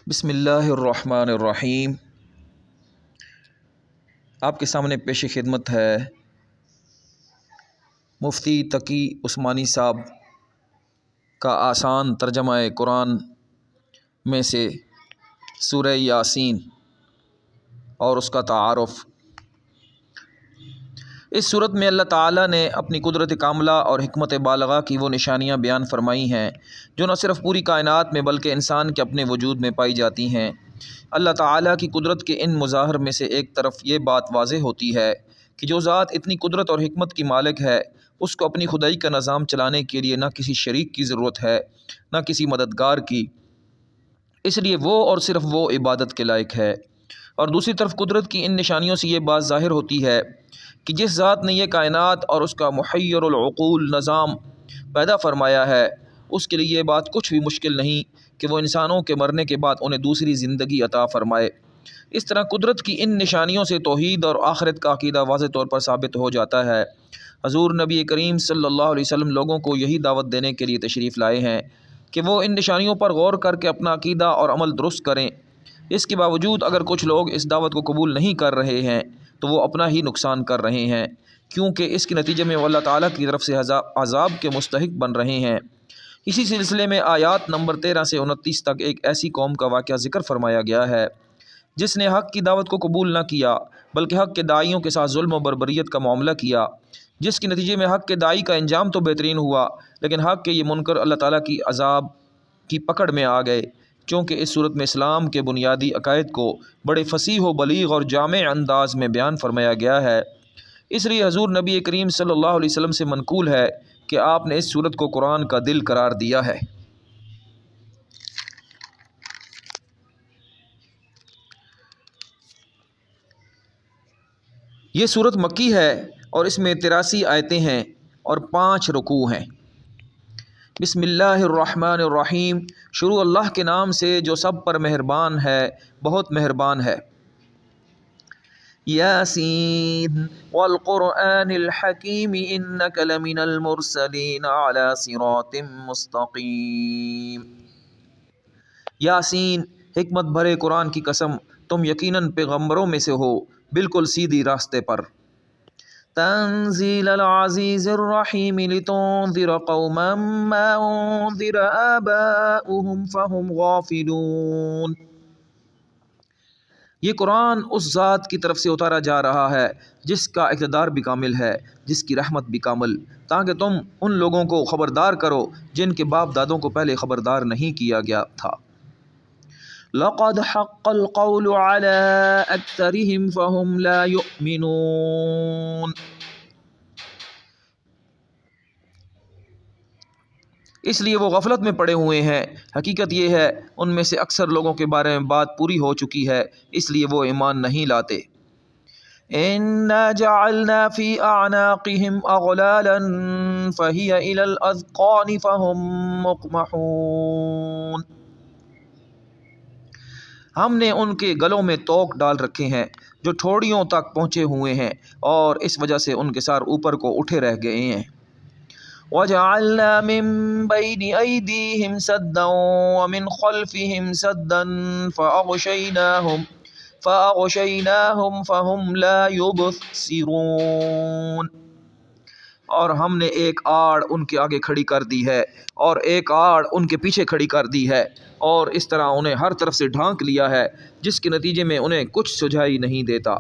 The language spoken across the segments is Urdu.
بسم اللہ الرحمن الرحیم۔ آپ کے سامنے پیش خدمت ہے مفتی تقی عثمانی صاحب کا آسان ترجمہ قرآن میں سے سورہ یاسین اور اس کا تعارف۔ اس صورت میں اللہ تعالیٰ نے اپنی قدرت کاملہ اور حکمت بالغہ کی وہ نشانیاں بیان فرمائی ہیں جو نہ صرف پوری کائنات میں بلکہ انسان کے اپنے وجود میں پائی جاتی ہیں۔ اللہ تعالیٰ کی قدرت کے ان مظاہر میں سے ایک طرف یہ بات واضح ہوتی ہے کہ جو ذات اتنی قدرت اور حکمت کی مالک ہے اس کو اپنی خدائی کا نظام چلانے کے لیے نہ کسی شریک کی ضرورت ہے نہ کسی مددگار کی، اس لیے وہ اور صرف وہ عبادت کے لائق ہے۔ اور دوسری طرف قدرت کی ان نشانیوں سے یہ بات ظاہر ہوتی ہے کہ جس ذات نے یہ کائنات اور اس کا محیر العقول نظام پیدا فرمایا ہے اس کے لیے یہ بات کچھ بھی مشکل نہیں کہ وہ انسانوں کے مرنے کے بعد انہیں دوسری زندگی عطا فرمائے۔ اس طرح قدرت کی ان نشانیوں سے توحید اور آخرت کا عقیدہ واضح طور پر ثابت ہو جاتا ہے۔ حضور نبی کریم صلی اللہ علیہ وسلم لوگوں کو یہی دعوت دینے کے لیے تشریف لائے ہیں کہ وہ ان نشانیوں پر غور کر کے اپنا عقیدہ اور عمل درست کریں۔ اس کے باوجود اگر کچھ لوگ اس دعوت کو قبول نہیں کر رہے ہیں تو وہ اپنا ہی نقصان کر رہے ہیں، کیونکہ اس کے نتیجے میں وہ اللہ تعالیٰ کی طرف سے عذاب کے مستحق بن رہے ہیں۔ اسی سلسلے میں آیات نمبر 13 سے 29 تک ایک ایسی قوم کا واقعہ ذکر فرمایا گیا ہے جس نے حق کی دعوت کو قبول نہ کیا بلکہ حق کے داعیوں کے ساتھ ظلم و بربریت کا معاملہ کیا، جس کے نتیجے میں حق کے داعی کا انجام تو بہترین ہوا لیکن حق کے یہ منکر اللہ تعالیٰ کی عذاب کی پکڑ میں آ گئے۔ چونکہ اس صورت میں اسلام کے بنیادی عقائد کو بڑے فصیح و بلیغ اور جامع انداز میں بیان فرمایا گیا ہے، اس لیے حضور نبی کریم صلی اللہ علیہ وسلم سے منقول ہے کہ آپ نے اس صورت کو قرآن کا دل قرار دیا ہے۔ یہ صورت مکی ہے اور اس میں 83 آیتیں ہیں اور 5 رکوع ہیں۔ بسم اللہ الرحمن الرحیم، شروع اللہ کے نام سے جو سب پر مہربان ہے، بہت مہربان ہے۔ یاسین والقرآن الحکیم انک لمن المرسلین علی صراط مستقیم۔ یاسین، حکمت بھرے قرآن کی قسم، تم یقیناً پیغمبروں میں سے ہو، بالکل سیدھی راستے پر۔ تنزیل العزیز الرحیم لتنذر قوما ما انذر آباؤہم فہم غافلون۔ یہ قرآن اس ذات کی طرف سے اتارا جا رہا ہے جس کا اقتدار بھی کامل ہے، جس کی رحمت بھی کامل، تاکہ تم ان لوگوں کو خبردار کرو جن کے باپ دادوں کو پہلے خبردار نہیں کیا گیا تھا۔ لقد حق القول على اکثرهم فهم لا يؤمنون۔ اس لیے وہ غفلت میں پڑے ہوئے ہیں، حقیقت یہ ہے ان میں سے اکثر لوگوں کے بارے میں بات پوری ہو چکی ہے اس لیے وہ ایمان نہیں لاتے۔ انا جعلنا في اعناقهم اغلالا فهي الى الاذقان فهم مقمحون۔ ہم نے ان کے گلوں میں توق ڈال رکھے ہیں جو ٹھوڑیوں تک پہنچے ہوئے ہیں اور اس وجہ سے ان کے سر اوپر کو اٹھے رہ گئے ہیں۔ وَجَعَلْنَا مِن بَيْنِ أَيْدِيهِمْ سَدًّا وَمِنْ خَلْفِهِمْ سَدًّا فَأَغْشَيْنَاهُمْ فَهُمْ لَا يُبْصِرُونَ۔ اور ہم نے ایک آڑ ان کے آگے کھڑی کر دی ہے اور ایک آڑ ان کے پیچھے کھڑی کر دی ہے، اور اس طرح انہیں ہر طرف سے ڈھانک لیا ہے جس کے نتیجے میں انہیں کچھ سجائی نہیں دیتا۔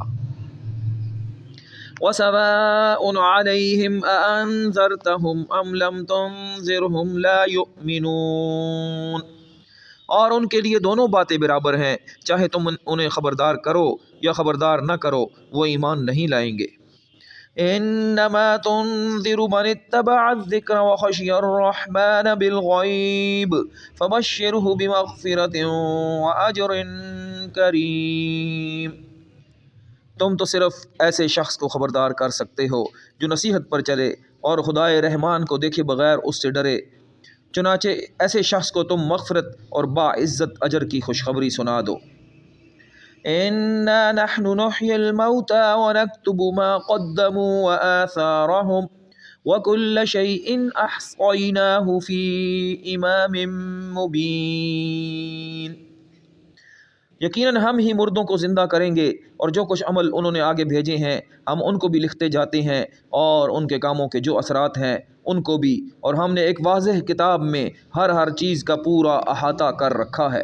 وَسَوَاءٌ عَلَيْهِمْ أَأَنذَرْتَهُمْ أَمْ لَمْ تُنذِرْهُمْ لَا يُؤْمِنُونَ۔ اور ان کے لیے دونوں باتیں برابر ہیں، چاہے تم انہیں خبردار کرو یا خبردار نہ کرو، وہ ایمان نہیں لائیں گے۔ انما تنذر من اتبع الذکر وخشی الرحمن بالغیب فبشرہ بمغفرۃ واجر کریم۔ تم تو صرف ایسے شخص کو خبردار کر سکتے ہو جو نصیحت پر چلے اور خدائے رحمان کو دیکھے بغیر اس سے ڈرے، چنانچہ ایسے شخص کو تم مغفرت اور باعزت اجر کی خوشخبری سنا دو۔ انا نحن نحيي الموتى ونكتب ما قدموا وآثارهم وكل شيء احصيناه في امام مبين۔ یقیناً ہم ہی مردوں کو زندہ کریں گے، اور جو کچھ عمل انہوں نے آگے بھیجے ہیں ہم ان کو بھی لکھتے جاتے ہیں، اور ان کے کاموں کے جو اثرات ہیں ان کو بھی، اور ہم نے ایک واضح کتاب میں ہر چیز کا پورا احاطہ کر رکھا ہے۔